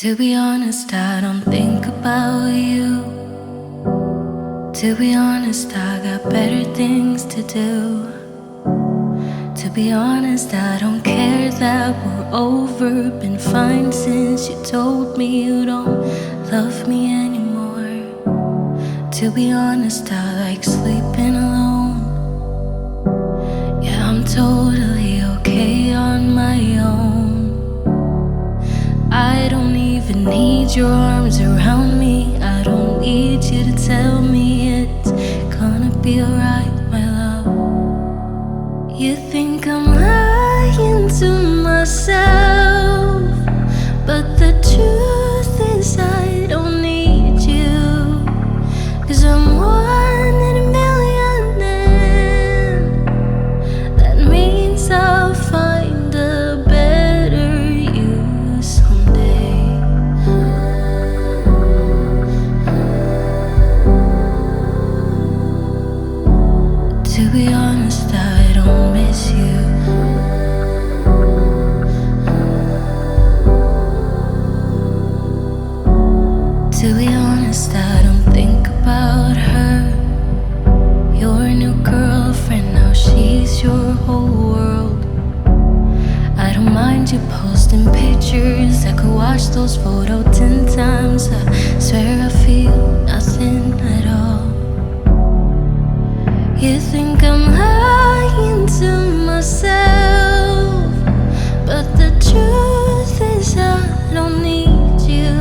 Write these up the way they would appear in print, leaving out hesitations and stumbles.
To be honest, I don't think about you. To be honest, I got better things to do. To be honest, I don't care that we're over. Been fine since you told me you don't love me anymore. To be honest, I like sleeping alone. Yeah, I'm totally okay on my own. I don't even need your arms around me. I don't need you to tell me it's gonna be alright, my love. You think I'm lying to myself, but the truth is I don't need you. 'Cause I'm one in a million, and that means I'll find a better you someday. To be honest, I don't miss you. To be honest, I don't think about her. Your new girlfriend, now she's your whole world. I don't mind you posting pictures. I could watch those photos 10 times. I swear I feel nothing at all. You think I'm lying to myself, but the truth is I don't need you.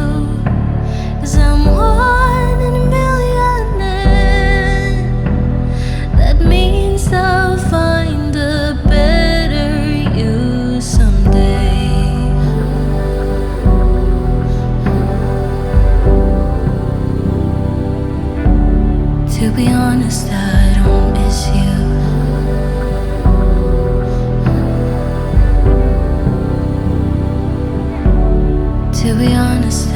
'Cause I'm one in a million, and that means I'll find a better you someday. To be honest, I don't miss you. To be honest,